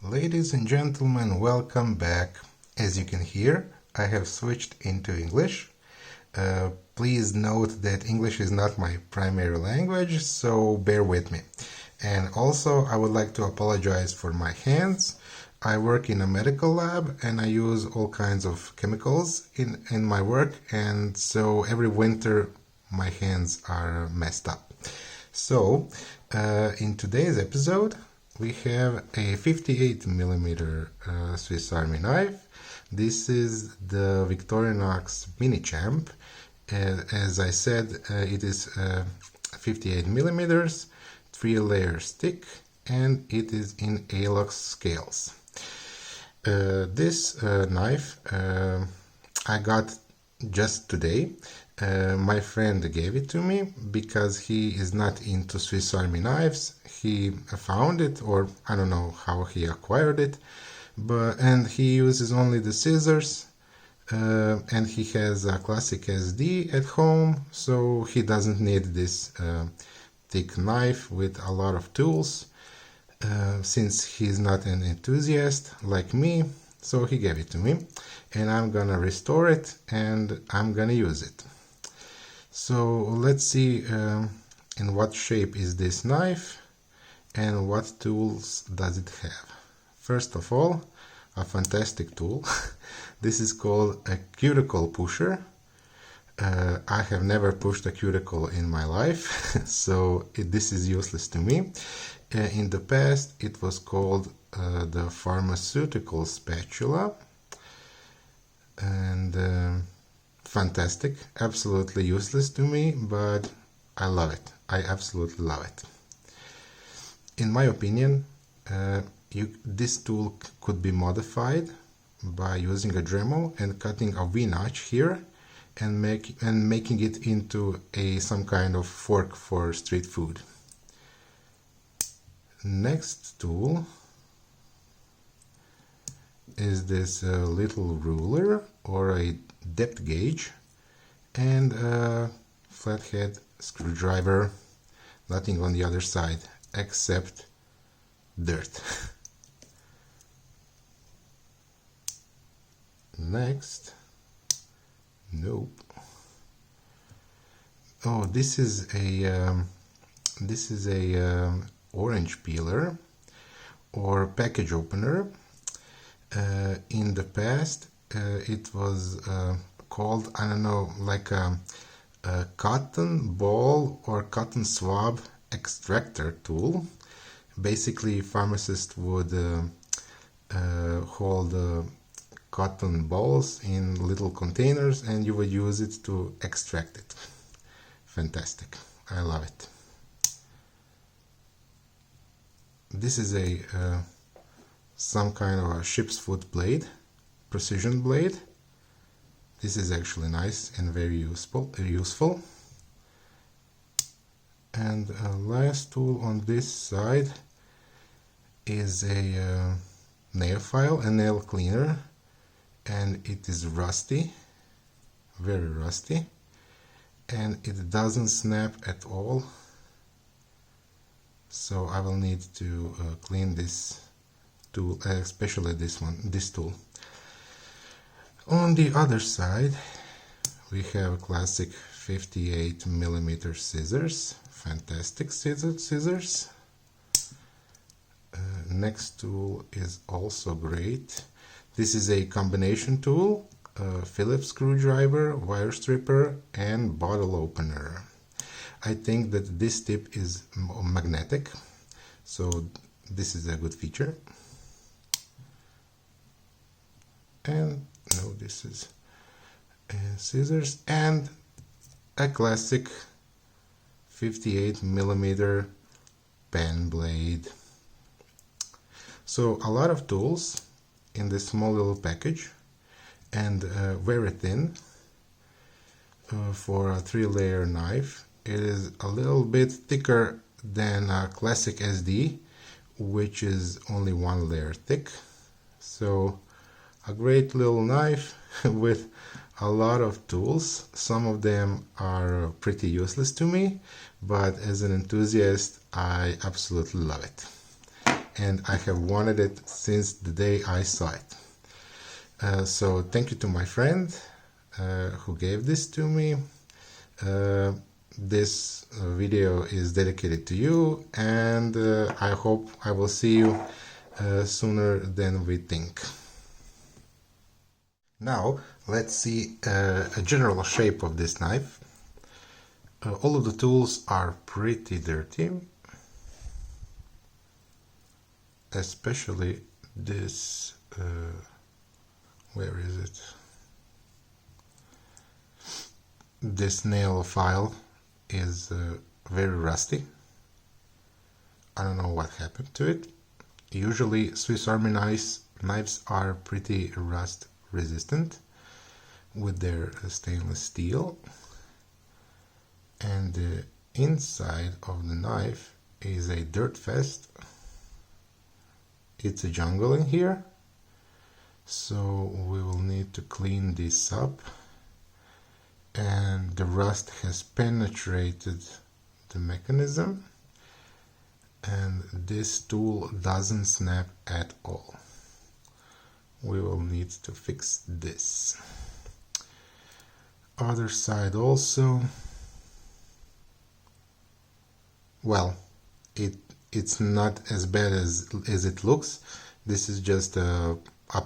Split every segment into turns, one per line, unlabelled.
Ladies and gentlemen, welcome back. As you can hear, I have switched into English. Please note that English is not my primary language, so bear with me. And also, I would like to apologize for my hands. I work in a medical lab and I use all kinds of chemicals in my work, and so every winter my hands are messed up. So, in today's episode, we have a 58mm Swiss Army knife. This is the Victorinox Minichamp. As I said, it is 58mm, 3-layer stick, and it is in ALOX scales. This knife I got just today. My friend gave it to me because he is not into Swiss Army knives. He found it, or I don't know how he acquired it, and he uses only the scissors, and he has a classic SD at home, so he doesn't need this thick knife with a lot of tools, since he's not an enthusiast like me. So he gave it to me, and I'm gonna restore it and I'm gonna use it. So let's see in what shape is this knife and what tools does it have. First of all, a fantastic tool. This is called a cuticle pusher. I have never pushed a cuticle in my life, so this is useless to me. In the past, it was called the pharmaceutical spatula, and fantastic, absolutely useless to me, but I love it. I absolutely love it. In my opinion, this tool could be modified by using a Dremel and cutting a V-notch here and making it into some kind of fork for street food. Next tool is this little ruler or a depth gauge and a flathead screwdriver. Nothing on the other side except dirt. Next, nope. Oh, this is a orange peeler or package opener. In the past, it was called, I don't know, like a cotton ball or cotton swab extractor tool. Basically, pharmacists would hold cotton balls in little containers and you would use it to extract it. Fantastic. I love it. This is some kind of a ship's foot blade, precision blade. This is actually nice and very useful. And last tool on this side is a nail file, a nail cleaner, and it is rusty, very rusty, and it doesn't snap at all. So I will need to clean this tool, especially this tool. On the other side, we have classic 58mm scissors, fantastic scissors. Next tool is also great. This is a combination tool, Phillips screwdriver, wire stripper, and bottle opener. I think that this tip is magnetic, so this is a good feature. And no, this is scissors and a classic 58mm pen blade. So a lot of tools in this small little package, and very thin for a 3-layer knife. It is a little bit thicker than a classic SD, which is only 1 layer thick. So a great little knife with a lot of tools. Some of them are pretty useless to me, but as an enthusiast, I absolutely love it. and I have wanted it since the day I saw it. So thank you to my friend who gave this to me. This video is dedicated to you, and I hope I will see you sooner than we think. Now let's see a general shape of this knife. All of the tools are pretty dirty, especially this, where is it? This nail file is very rusty. I don't know what happened to it. Usually Swiss Army knives are pretty rust resistant with their stainless steel, and the inside of the knife is a dirt fest. It's a jungle in here, so we will need to clean this up, and the rust has penetrated the mechanism, and this tool doesn't snap at all. We will need to fix this. Other side also. Well, it's not as bad as it looks. This is just a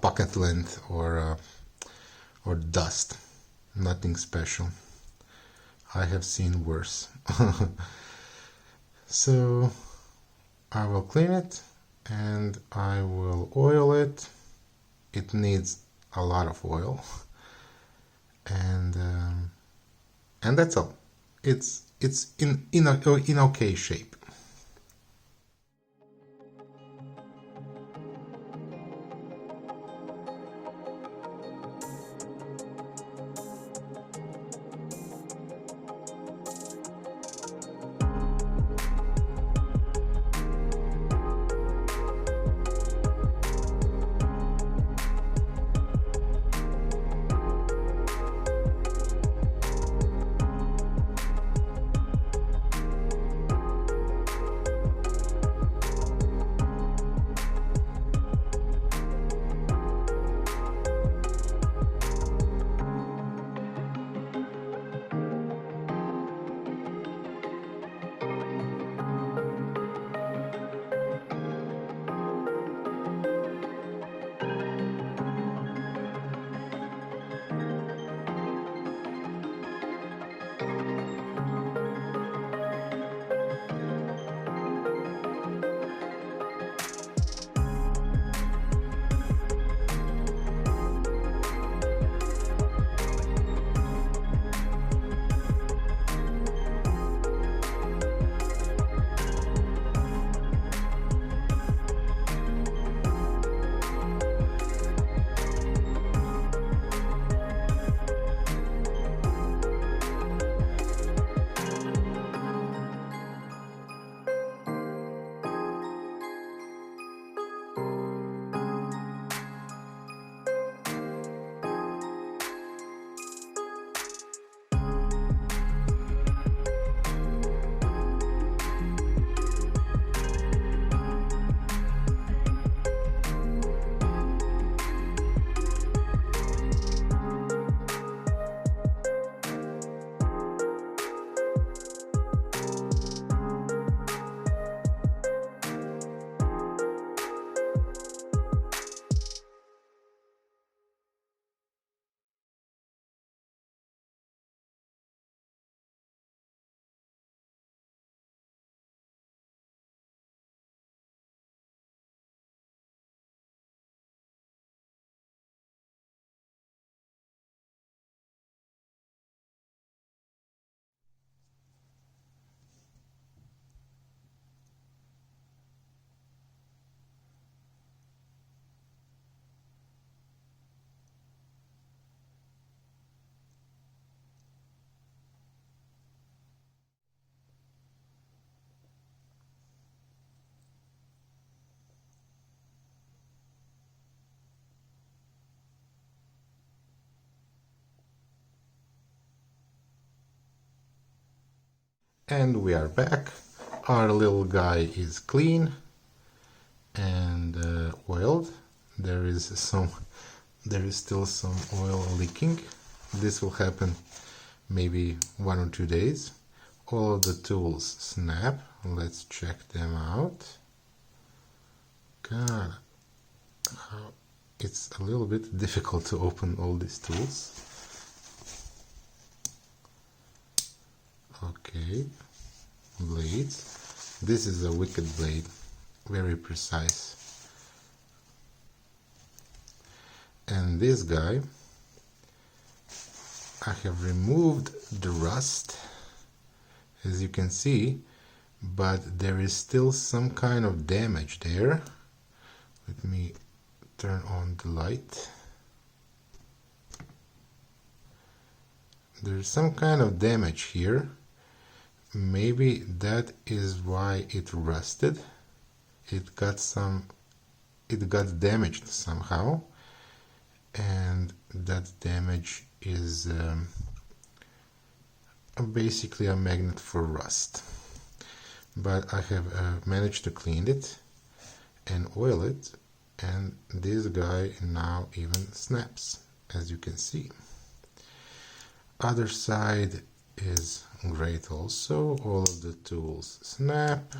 pocket length or dust. Nothing special. I have seen worse. So I will clean it and I will oil it. It needs a lot of oil, and that's all. It's in okay shape. And we are back. Our little guy is clean, and oiled. There is still some oil leaking. This will happen maybe 1 or 2 days. All of the tools snap. Let's check them out. God, how it's a little bit difficult to open all these tools. Okay, blades. This is a wicked blade, very precise. And this guy, I have removed the rust, as you can see, but there is still some kind of damage there. Let me turn on the light. There's some kind of damage here. Maybe that is why it rusted. It got damaged somehow, and that damage is basically a magnet for rust. But I have managed to clean it and oil it, and this guy now even snaps, as you can see. Other side is great also. All of the tools snap.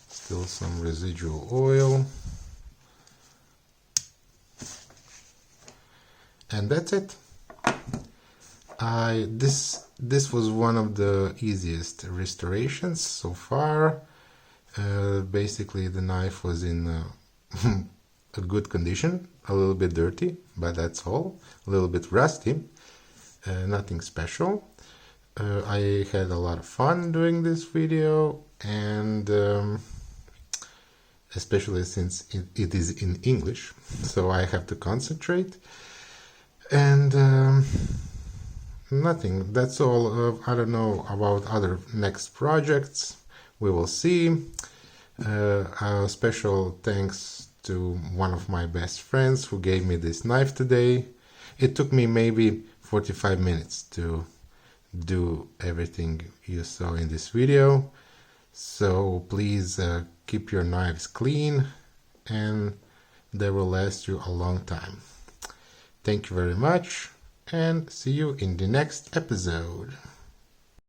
Still some residual oil. And that's it. This was one of the easiest restorations so far. Basically the knife was in a good condition, a little bit dirty, but that's all. A little bit rusty, nothing special. I had a lot of fun doing this video, and especially since it is in English, so I have to concentrate. And nothing, that's all. I don't know about other next projects. We will see. A special thanks to one of my best friends who gave me this knife today. It took me maybe 45 minutes to do everything you saw in this video. So please keep your knives clean, and they will last you a long time. Thank you very much, and see you in the next episode.